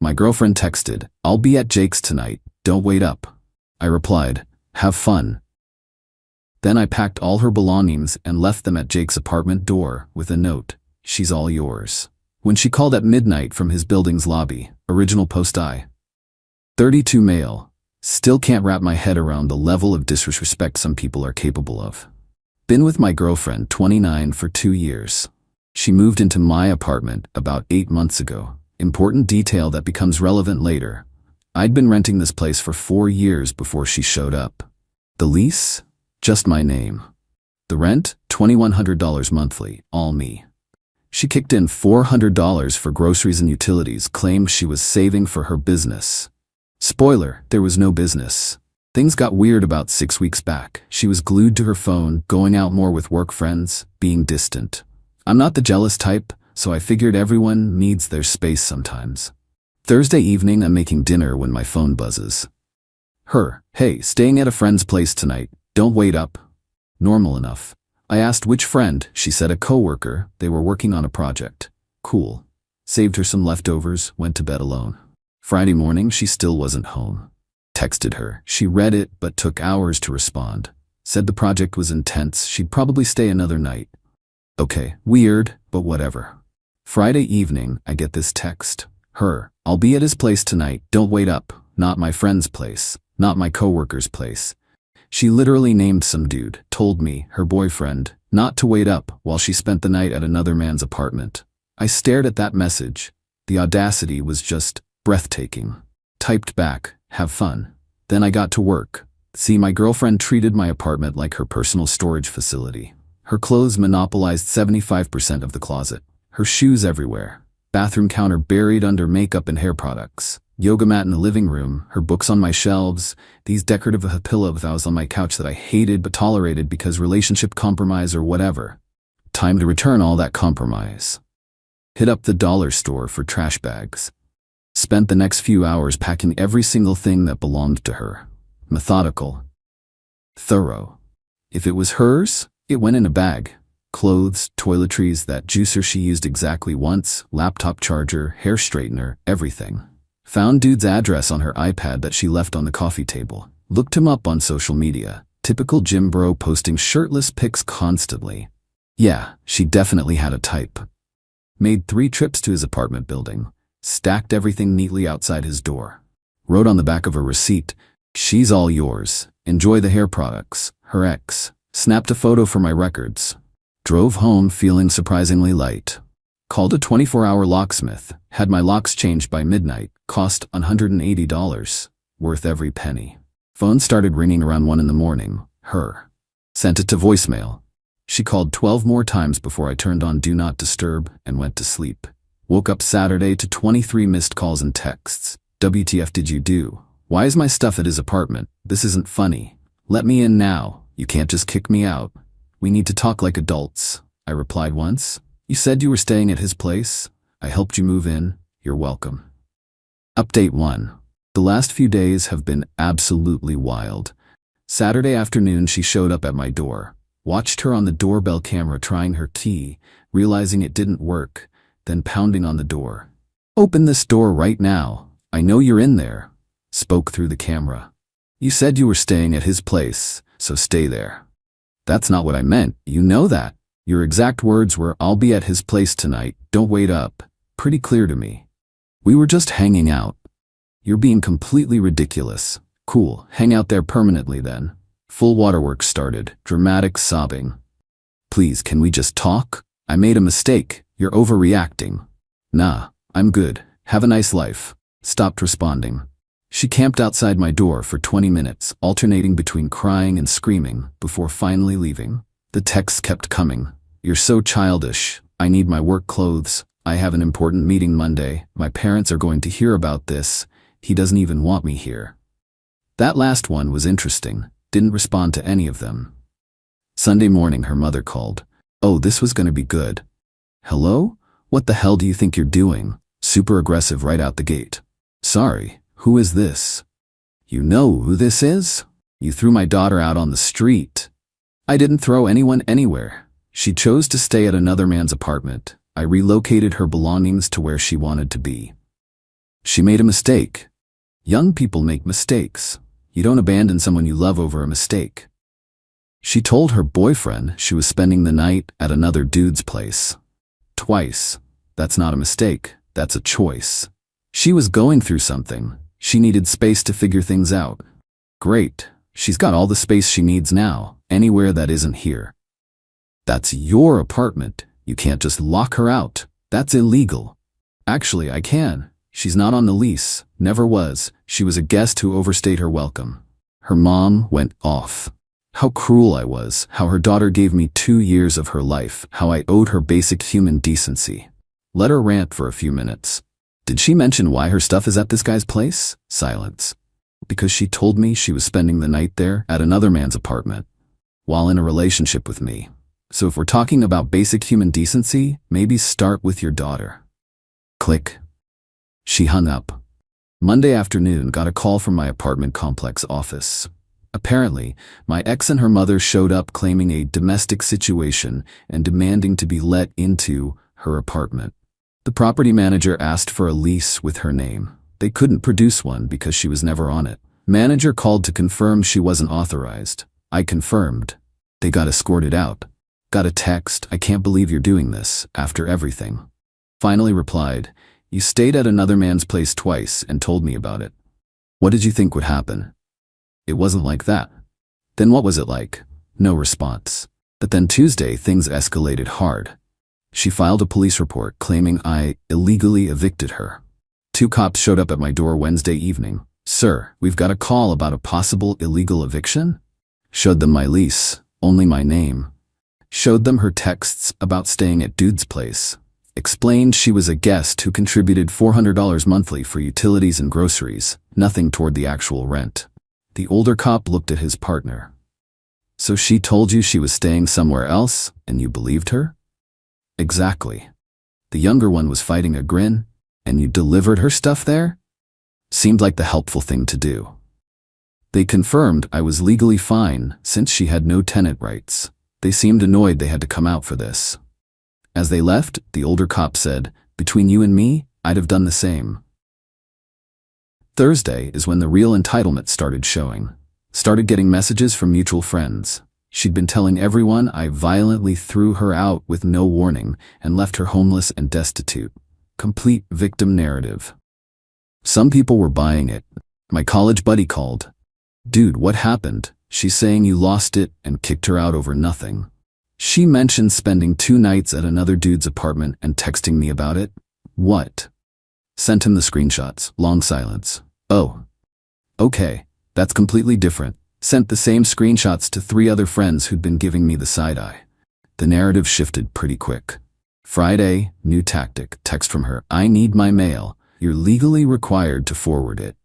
My girlfriend texted, "I'll be at Jake's tonight, don't wait up." I replied, "Have fun." Then I packed all her belongings and left them at Jake's apartment door with a note, "She's all yours." When she called at midnight from his building's lobby, original post I. 32 male. Still can't wrap my head around the level of disrespect some people are capable of. Been with my girlfriend, 29, for 2 years. She moved into my apartment about 8 months ago. Important detail that becomes relevant later. I'd been renting this place for 4 years before she showed up. The lease? Just my name. The rent? $2,100 monthly, all me. She kicked in $400 for groceries and utilities, claimed she was saving for her business. Spoiler, there was no business. Things got weird about 6 weeks back. She was glued to her phone, going out more with work friends, being distant. I'm not the jealous type, so I figured everyone needs their space sometimes. Thursday evening, I'm making dinner when my phone buzzes. Her, "Hey, staying at a friend's place tonight, don't wait up." Normal enough. I asked which friend. She said a coworker. They were working on a project. Cool. Saved her some leftovers, went to bed alone. Friday morning, she still wasn't home. Texted her. She read it, but took hours to respond. Said the project was intense, she'd probably stay another night. Okay, weird, but whatever. Friday evening, I get this text. Her, "I'll be at his place tonight, don't wait up." Not my friend's place, not my coworker's place. She literally named some dude, told me, her boyfriend, not to wait up while she spent the night at another man's apartment. I stared at that message. The audacity was just breathtaking. Typed back, "Have fun." Then I got to work. See, my girlfriend treated my apartment like her personal storage facility. Her clothes monopolized 75% of the closet. Her shoes everywhere. Bathroom counter buried under makeup and hair products. Yoga mat in the living room, her books on my shelves, these decorative pillows on my couch that I hated but tolerated because relationship compromise or whatever. Time to return all that compromise. Hit up the dollar store for trash bags. Spent the next few hours packing every single thing that belonged to her. Methodical. Thorough. If it was hers, it went in a bag. Clothes, toiletries, that juicer she used exactly once, laptop charger, hair straightener, everything. Found dude's address on her iPad that she left on the coffee table. Looked him up on social media. Typical gym bro posting shirtless pics constantly. Yeah, she definitely had a type. Made 3 trips to his apartment building. Stacked everything neatly outside his door. Wrote on the back of a receipt, "She's all yours. Enjoy the hair products." Her ex. Snapped a photo for my records. Drove home feeling surprisingly light. Called a 24-hour locksmith. Had my locks changed by midnight. Cost $180. Worth every penny. Phone started ringing around 1 in the morning. Her. Sent it to voicemail. She called 12 more times before I turned on Do Not Disturb and went to sleep. Woke up Saturday to 23 missed calls and texts. "WTF did you do? Why is my stuff at his apartment? This isn't funny. Let me in now. You can't just kick me out. We need to talk like adults." I replied once. "You said you were staying at his place. I helped you move in. You're welcome." Update 1. The last few days have been absolutely wild. Saturday afternoon, she showed up at my door. Watched her on the doorbell camera trying her key, realizing it didn't work, then pounding on the door. "Open this door right now. I know you're in there." Spoke through the camera. "You said you were staying at his place, so stay there." "That's not what I meant. You know that. Your exact words were, 'I'll be at his place tonight, don't wait up.' Pretty clear to me. We were just hanging out." "You're being completely ridiculous." "Cool, hang out there permanently then." Full waterworks started, dramatic sobbing. "Please, can we just talk? I made a mistake. You're overreacting." "Nah, I'm good. Have a nice life." Stopped responding. She camped outside my door for 20 minutes, alternating between crying and screaming, before finally leaving. The texts kept coming. "You're so childish. I need my work clothes. I have an important meeting Monday. My parents are going to hear about this. He doesn't even want me here." That last one was interesting. Didn't respond to any of them. Sunday morning, her mother called. "Oh, this was gonna be good." "Hello? What the hell do you think you're doing?" Super aggressive right out the gate. "Sorry, who is this?" "You know who this is? You threw my daughter out on the street." "I didn't throw anyone anywhere. She chose to stay at another man's apartment. I relocated her belongings to where she wanted to be." She made a mistake. Young people make mistakes. You don't abandon someone you love over a mistake. She told her boyfriend she was spending the night at another dude's place. Twice. That's not a mistake, that's a choice. She was going through something. She needed space to figure things out. Great. She's got all the space she needs now, anywhere that isn't here. That's your apartment. You can't just lock her out. That's illegal. Actually, I can. She's not on the lease. Never was. She was a guest who overstayed her welcome. Her mom went off. How cruel I was, how her daughter gave me 2 years of her life, how I owed her basic human decency. Let her rant for a few minutes. Did she mention why her stuff is at this guy's place? Silence. Because she told me she was spending the night there at another man's apartment, while in a relationship with me. So if we're talking about basic human decency, maybe start with your daughter. Click. She hung up. Monday afternoon, got a call from my apartment complex office. Apparently, my ex and her mother showed up claiming a domestic situation and demanding to be let into her apartment. The property manager asked for a lease with her name. They couldn't produce one because she was never on it. Manager called to confirm she wasn't authorized. I confirmed. They got escorted out. Got a text, "I can't believe you're doing this, after everything." Finally replied, "You stayed at another man's place twice and told me about it. What did you think would happen?" It wasn't like that. Then what was it like? No response. But then Tuesday, things escalated hard. She filed a police report claiming I illegally evicted her. 2 cops showed up at my door Wednesday evening. "Sir, we've got a call about a possible illegal eviction." Showed them my lease, only my name. Showed them her texts about staying at dude's place. Explained she was a guest who contributed $400 monthly for utilities and groceries, nothing toward the actual rent. The older cop looked at his partner. "So she told you she was staying somewhere else, and you believed her?" "Exactly." The younger one was fighting a grin. "And you delivered her stuff there?" Seemed like the helpful thing to do. They confirmed I was legally fine since she had no tenant rights. They seemed annoyed they had to come out for this. As they left, the older cop said, "Between you and me, I'd have done the same." Thursday is when the real entitlement started showing. Started getting messages from mutual friends. She'd been telling everyone I violently threw her out with no warning and left her homeless and destitute. Complete victim narrative. Some people were buying it. My college buddy called. "Dude, what happened? She's saying you lost it and kicked her out over nothing. She mentioned spending 2 nights at another dude's apartment and texting me about it." "What?" Sent him the screenshots. Long silence. "Oh. Okay, that's completely different." Sent the same screenshots to 3 other friends who'd been giving me the side eye. The narrative shifted pretty quick. Friday, new tactic. Text from her. "I need my mail. You're legally required to forward it."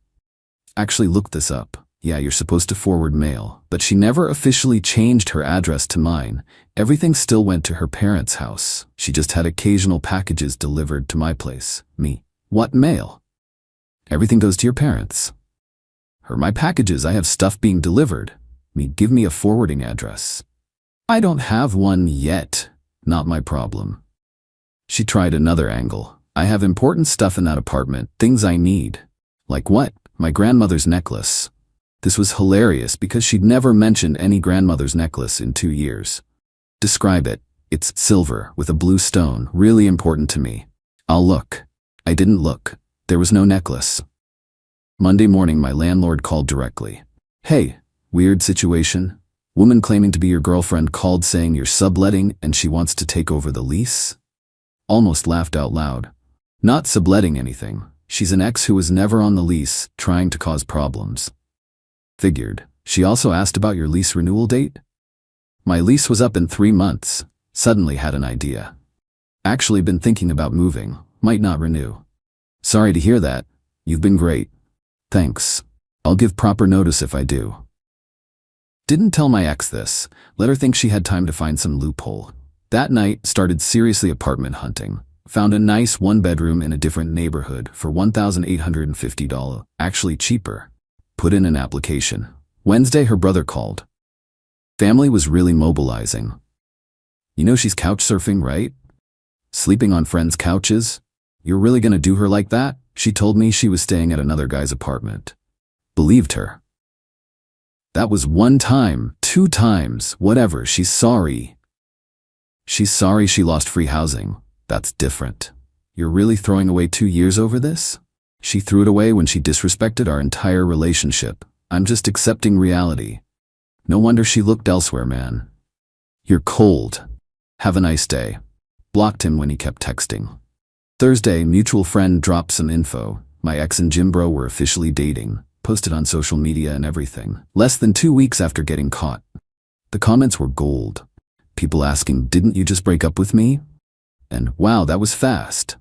Actually looked this up. Yeah, you're supposed to forward mail, but she never officially changed her address to mine. Everything still went to her parents' house. She just had occasional packages delivered to my place. Me. What mail? Everything goes to your parents. Her, my packages, I have stuff being delivered. Me, give me a forwarding address. I don't have one yet. Not my problem. She tried another angle. I have important stuff in that apartment, things I need. Like what? My grandmother's necklace. This was hilarious because she'd never mentioned any grandmother's necklace in 2 years. Describe it. It's silver with a blue stone, really important to me. I'll look. I didn't look. There was no necklace. Monday morning, my landlord called directly. "Hey, weird situation. Woman claiming to be your girlfriend called saying you're subletting and she wants to take over the lease." Almost laughed out loud. Not subletting anything. She's an ex who was never on the lease, trying to cause problems. Figured. She also asked about your lease renewal date? My lease was up in 3 months. Suddenly had an idea. Actually been thinking about moving. Might not renew. Sorry to hear that. You've been great. Thanks. I'll give proper notice if I do. Didn't tell my ex this. Let her think she had time to find some loophole. That night, started seriously apartment hunting. Found a nice 1-bedroom in a different neighborhood for $1,850. Actually cheaper. Put in an application. Wednesday, her brother called. Family was really mobilizing. "You know she's couch surfing, right? Sleeping on friends' couches? You're really gonna do her like that?" She told me she was staying at another guy's apartment. Believed her. That was 1 time, 2 times, whatever. She's sorry. She's sorry she lost free housing. That's different. You're really throwing away 2 years over this? She threw it away when she disrespected our entire relationship. I'm just accepting reality. No wonder she looked elsewhere, man. You're cold. Have a nice day. Blocked him when he kept texting. Thursday, mutual friend dropped some info. My ex and Jim Bro were officially dating. Posted on social media and everything. Less than 2 weeks after getting caught. The comments were gold. People asking, "Didn't you just break up with me?" And, "Wow, that was fast."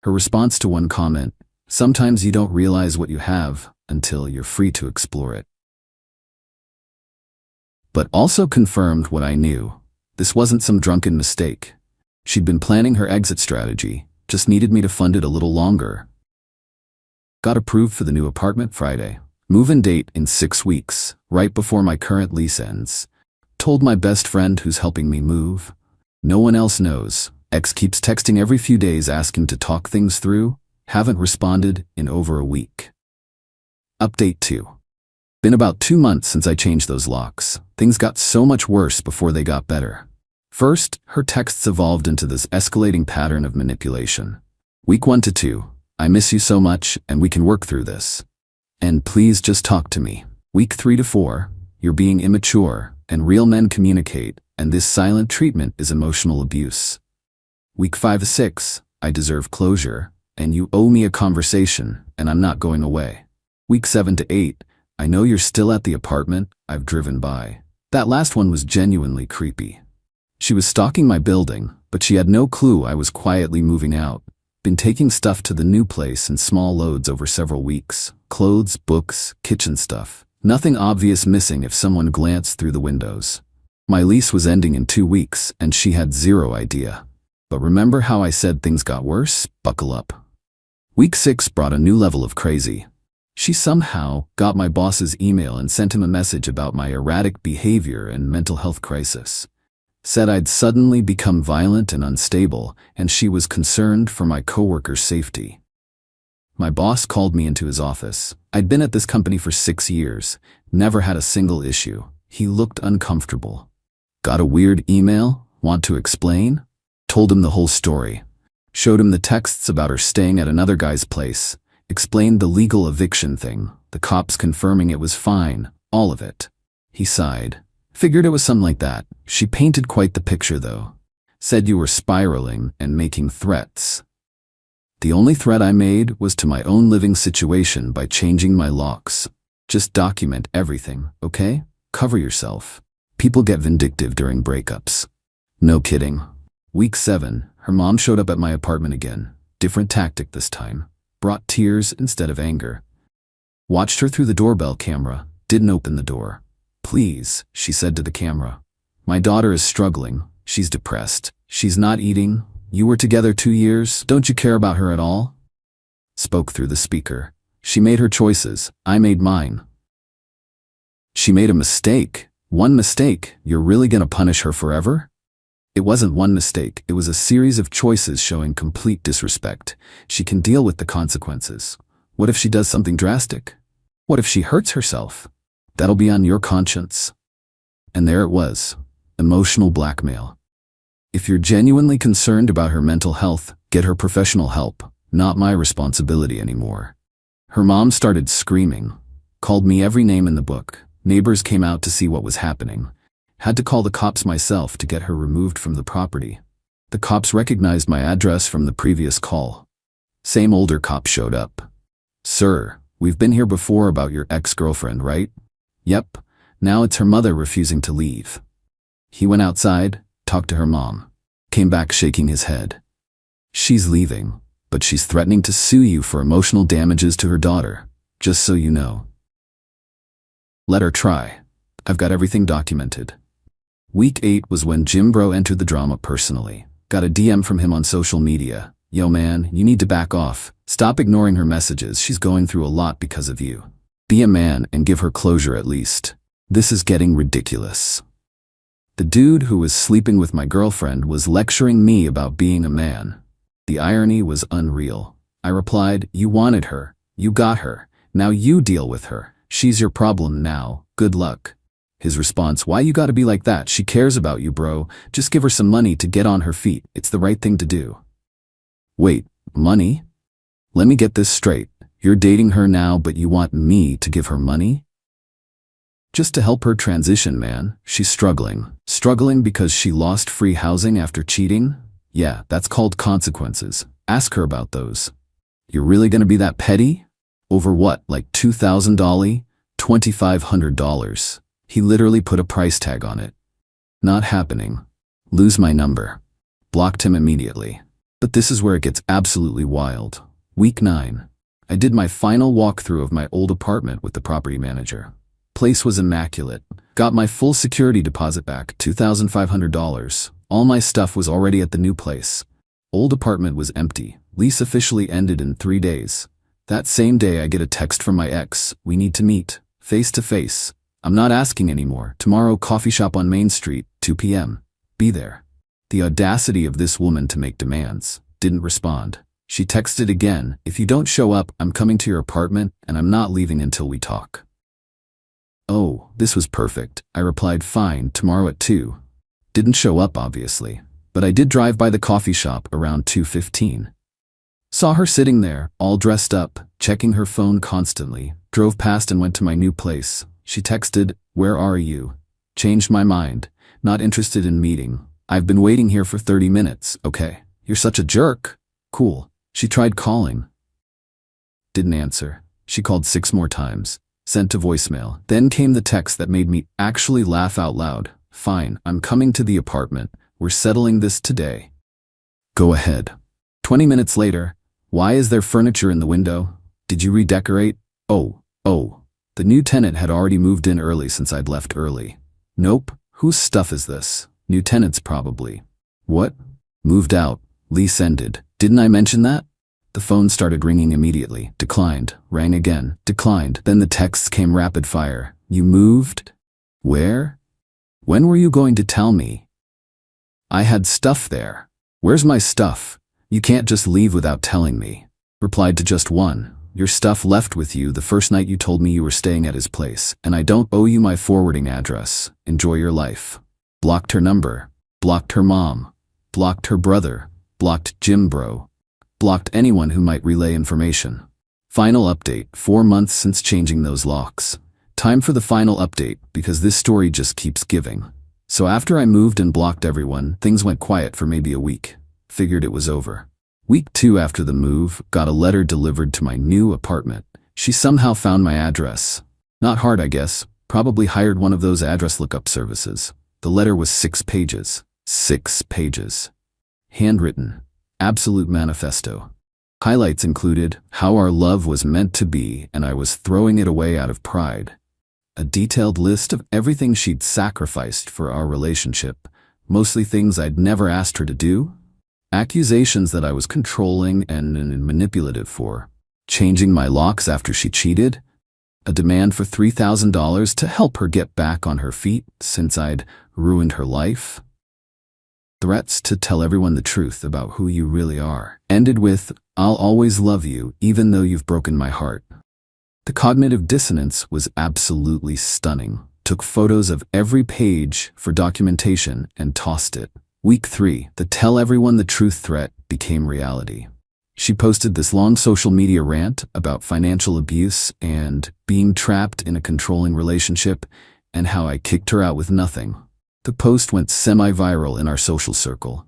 Her response to one comment, "Sometimes you don't realize what you have until you're free to explore it." But also confirmed what I knew. This wasn't some drunken mistake. She'd been planning her exit strategy, just needed me to fund it a little longer. Got approved for the new apartment Friday. Move-in date in 6 weeks, right before my current lease ends. Told my best friend who's helping me move. No one else knows. Ex keeps texting every few days asking to talk things through. Haven't responded in over a week. Update 2. Been about 2 months since I changed those locks. Things got so much worse before they got better. First, her texts evolved into this escalating pattern of manipulation. Week 1 to 2. I miss you so much, and we can work through this. And please just talk to me. Week 3 to 4, you're being immature, and real men communicate, and this silent treatment is emotional abuse. Week 5 to 6, I deserve closure, and you owe me a conversation, and I'm not going away. Week 7 to 8, I know you're still at the apartment, I've driven by. That last one was genuinely creepy. She was stalking my building, but she had no clue I was quietly moving out. Been taking stuff to the new place in small loads over several weeks. Clothes, books, kitchen stuff. Nothing obvious missing if someone glanced through the windows. My lease was ending in 2 weeks, and she had zero idea. But remember how I said things got worse? Buckle up. Week 6 brought a new level of crazy. She somehow got my boss's email and sent him a message about my erratic behavior and mental health crisis. Said I'd suddenly become violent and unstable, and she was concerned for my coworkers' safety. My boss called me into his office. I'd been at this company for 6 years, never had a single issue. He looked uncomfortable. Got a weird email? Want to explain? Told him the whole story. Showed him the texts about her staying at another guy's place. Explained the legal eviction thing, the cops confirming it was fine, all of it. He sighed. Figured it was something like that. She painted quite the picture, though. Said you were spiraling and making threats. The only threat I made was to my own living situation by changing my locks. Just document everything, okay? Cover yourself. People get vindictive during breakups. No kidding. Week 7, her mom showed up at my apartment again. Different tactic this time. Brought tears instead of anger. Watched her through the doorbell camera. Didn't open the door. Please, she said to the camera. My daughter is struggling. She's depressed. She's not eating. You were together 2 years. Don't you care about her at all? Spoke through the speaker. She made her choices. I made mine. She made a mistake. One mistake. You're really gonna punish her forever? It wasn't one mistake. It was a series of choices showing complete disrespect. She can deal with the consequences. What if she does something drastic? What if she hurts herself? That'll be on your conscience. And there it was. Emotional blackmail. If you're genuinely concerned about her mental health, get her professional help. Not my responsibility anymore. Her mom started screaming. Called me every name in the book. Neighbors came out to see what was happening. Had to call the cops myself to get her removed from the property. The cops recognized my address from the previous call. Same older cop showed up. Sir, we've been here before about your ex-girlfriend, right? Yep. Now it's her mother refusing to leave. He went outside, talked to her mom. Came back shaking his head. She's leaving, but she's threatening to sue you for emotional damages to her daughter, just so you know. Let her try. I've got everything documented. Week 8 was when Jim Bro entered the drama personally. Got a DM from him on social media. Yo man, you need to back off. Stop ignoring her messages. She's going through a lot because of you. Be a man and give her closure at least. This is getting ridiculous. The dude who was sleeping with my girlfriend was lecturing me about being a man. The irony was unreal. I replied, you wanted her. You got her. Now you deal with her. She's your problem now. Good luck. His response, why you gotta be like that? She cares about you, bro. Just give her some money to get on her feet. It's the right thing to do. Wait, money? Let me get this straight. You're dating her now, but you want me to give her money? Just to help her transition, man. She's struggling. Struggling because she lost free housing after cheating? Yeah, that's called consequences. Ask her about those. You're really gonna be that petty? Over what, like $2,000? $2,500. He literally put a price tag on it. Not happening. Lose my number. Blocked him immediately. But this is where it gets absolutely wild. Week 9. I did my final walkthrough of my old apartment with the property manager. Place was immaculate. Got my full security deposit back, $2,500. All my stuff was already at the new place. Old apartment was empty. Lease officially ended in 3 days. That same day I get a text from my ex. We need to meet. Face to face. I'm not asking anymore. Tomorrow, coffee shop on Main Street, 2 p.m. Be there. The audacity of this woman to make demands. Didn't respond. She texted again, if you don't show up, I'm coming to your apartment and I'm not leaving until we talk. Oh, this was perfect. I replied, fine, tomorrow at 2. Didn't show up, obviously, but I did drive by the coffee shop around 2:15. Saw her sitting there, all dressed up, checking her phone constantly. Drove past and went to my new place. She texted, where are you? Changed my mind. Not interested in meeting. I've been waiting here for 30 minutes. Okay. You're such a jerk. Cool. She tried calling. Didn't answer. She called 6 more times. Sent to voicemail. Then came the text that made me actually laugh out loud. Fine, I'm coming to the apartment. We're settling this today. Go ahead. 20 minutes later. Why is there furniture in the window? Did you redecorate? Oh. The new tenant had already moved in early since I'd left early. Nope. Whose stuff is this? New tenants probably. What? Moved out. Lease ended. Didn't I mention that? The phone started ringing immediately. Declined. Rang again. Declined. Then the texts came rapid fire. You moved? Where? When were you going to tell me? I had stuff there. Where's my stuff? You can't just leave without telling me. Replied to just one. Your stuff left with you the first night you told me you were staying at his place, and I don't owe you my forwarding address. Enjoy your life. Blocked her number. Blocked her mom. Blocked her brother. Blocked Jim Bro. Blocked anyone who might relay information. Final update, 4 months since changing those locks. Time for the final update, because this story just keeps giving. So after I moved and blocked everyone, things went quiet for maybe a week. Figured it was over. Week 2 after the move, got a letter delivered to my new apartment. She somehow found my address. Not hard, I guess. Probably hired one of those address lookup services. The letter was 6 pages. 6 pages. Handwritten. Absolute manifesto. Highlights included how our love was meant to be and I was throwing it away out of pride. A detailed list of everything she'd sacrificed for our relationship, mostly things I'd never asked her to do. Accusations that I was controlling and manipulative for. Changing my locks after she cheated. A demand for $3,000 to help her get back on her feet since I'd ruined her life. Threats to tell everyone the truth about who you really are. Ended with, I'll always love you even though you've broken my heart. The cognitive dissonance was absolutely stunning. Took photos of every page for documentation and tossed it. Week 3, the tell everyone the truth threat became reality. She posted this long social media rant about financial abuse and being trapped in a controlling relationship and how I kicked her out with nothing. The post went semi-viral in our social circle.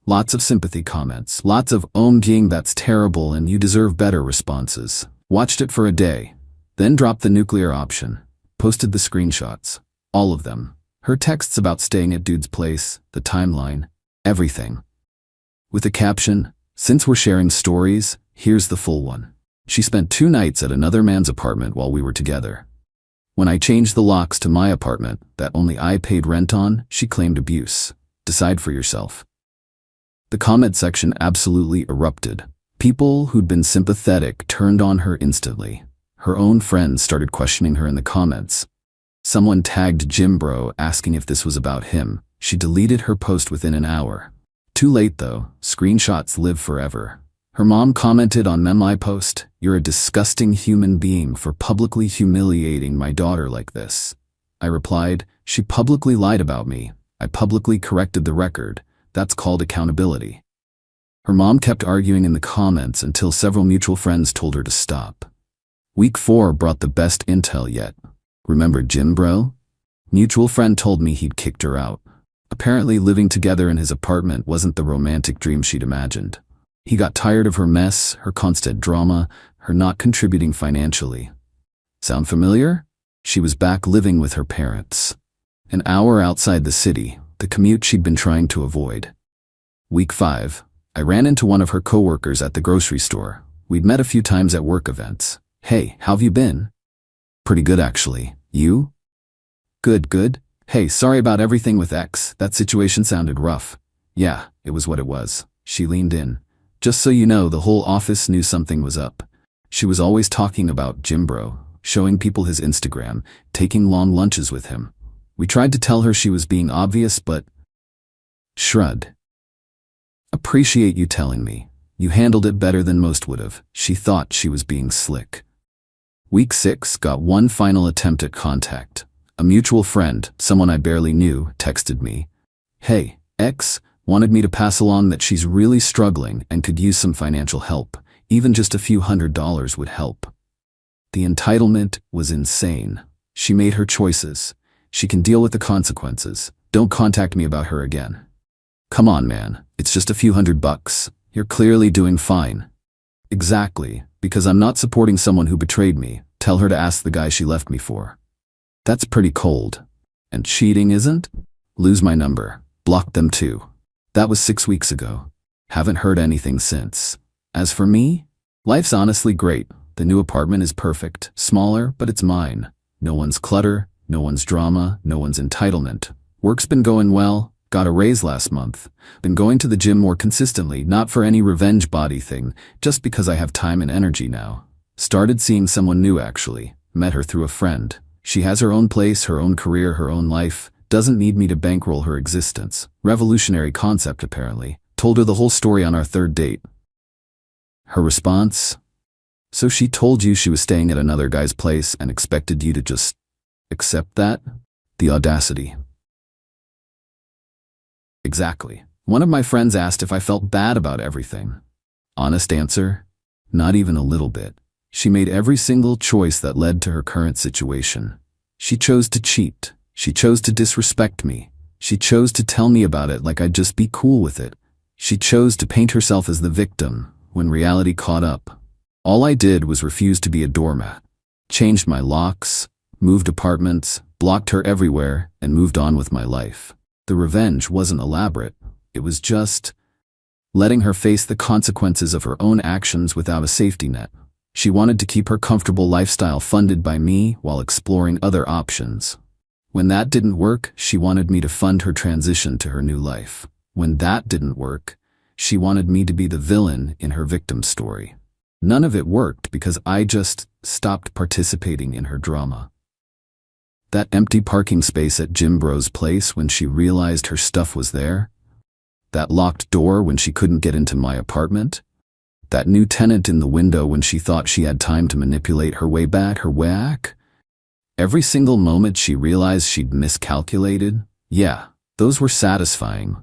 Lots of sympathy comments, lots of "OMGing, that's terrible and you deserve better" responses. Watched it for a day, then dropped the nuclear option. Posted the screenshots. All of them. Her texts about staying at dude's place, the timeline, everything. With a caption, since we're sharing stories, here's the full one. She spent 2 nights at another man's apartment while we were together. When I changed the locks to my apartment that only I paid rent on, she claimed abuse. Decide for yourself. The comment section absolutely erupted. People who'd been sympathetic turned on her instantly. Her own friends started questioning her in the comments. Someone tagged Jim Bro asking if this was about him. She deleted her post within an hour. Too late though, screenshots live forever. Her mom commented on my post, "You're a disgusting human being for publicly humiliating my daughter like this." I replied, "She publicly lied about me. I publicly corrected the record. That's called accountability." Her mom kept arguing in the comments until several mutual friends told her to stop. Week 4 brought the best intel yet. Remember Jim Bro? Mutual friend told me he'd kicked her out. Apparently living together in his apartment wasn't the romantic dream she'd imagined. He got tired of her mess, her constant drama, her not contributing financially. Sound familiar? She was back living with her parents. An hour outside the city, the commute she'd been trying to avoid. Week 5. I ran into one of her coworkers at the grocery store. We'd met a few times at work events. "Hey, how've you been?" "Pretty good actually. You?" "Good, good. Hey, sorry about everything with X. That situation sounded rough." "Yeah, it was what it was." She leaned in. "Just so you know, the whole office knew something was up." She was always talking about Jim Bro, showing people his Instagram, taking long lunches with him. We tried to tell her she was being obvious, but shrugged. "Appreciate you telling me. You handled it better than most would have." She thought she was being slick. Week 6 got one final attempt at contact. A mutual friend, someone I barely knew, texted me, "Hey, X wanted me to pass along that she's really struggling and could use some financial help. Even just a few $100s would help." The entitlement was insane. She made her choices. She can deal with the consequences. Don't contact me about her again. Come on, man. It's just a few $100. You're clearly doing fine. Exactly, because I'm not supporting someone who betrayed me. Tell her to ask the guy she left me for. That's pretty cold. And cheating isn't? Lose my number. Block them too. That was 6 weeks ago. Haven't heard anything since. As for me, life's honestly great. The new apartment is perfect, smaller, but it's mine. No one's clutter, no one's drama, no one's entitlement. Work's been going well, got a raise last month. Been going to the gym more consistently, not for any revenge body thing, just because I have time and energy now. Started seeing someone new actually. Met her through a friend. She has her own place, her own career, her own life. Doesn't need me to bankroll her existence. Revolutionary concept apparently. Told her the whole story on our 3rd date. Her response? "So she told you she was staying at another guy's place and expected you to just accept that?" The audacity. Exactly. One of my friends asked if I felt bad about everything. Honest answer? Not even a little bit. She made every single choice that led to her current situation. She chose to cheat. She chose to disrespect me. She chose to tell me about it like I'd just be cool with it. She chose to paint herself as the victim when reality caught up. All I did was refuse to be a doormat. Changed my locks, moved apartments, blocked her everywhere, and moved on with my life. The revenge wasn't elaborate. It was just letting her face the consequences of her own actions without a safety net. She wanted to keep her comfortable lifestyle funded by me while exploring other options. When that didn't work, she wanted me to fund her transition to her new life. When that didn't work, she wanted me to be the villain in her victim story. None of it worked because I just stopped participating in her drama. That empty parking space at Jim Bro's place when she realized her stuff was there? That locked door when she couldn't get into my apartment? That new tenant in the window when she thought she had time to manipulate her way back? Every single moment she realized she'd miscalculated? Yeah, those were satisfying.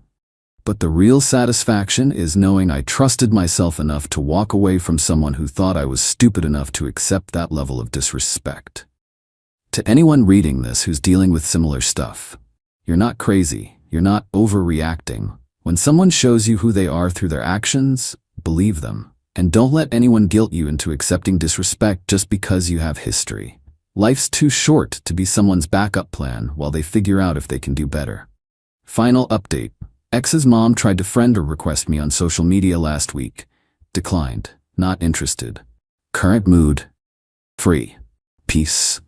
But the real satisfaction is knowing I trusted myself enough to walk away from someone who thought I was stupid enough to accept that level of disrespect. To anyone reading this who's dealing with similar stuff, you're not crazy, you're not overreacting. When someone shows you who they are through their actions, believe them. And don't let anyone guilt you into accepting disrespect just because you have history. Life's too short to be someone's backup plan while they figure out if they can do better. Final update. X's mom tried to friend or request me on social media last week. Declined. Not interested. Current mood. Free. Peace.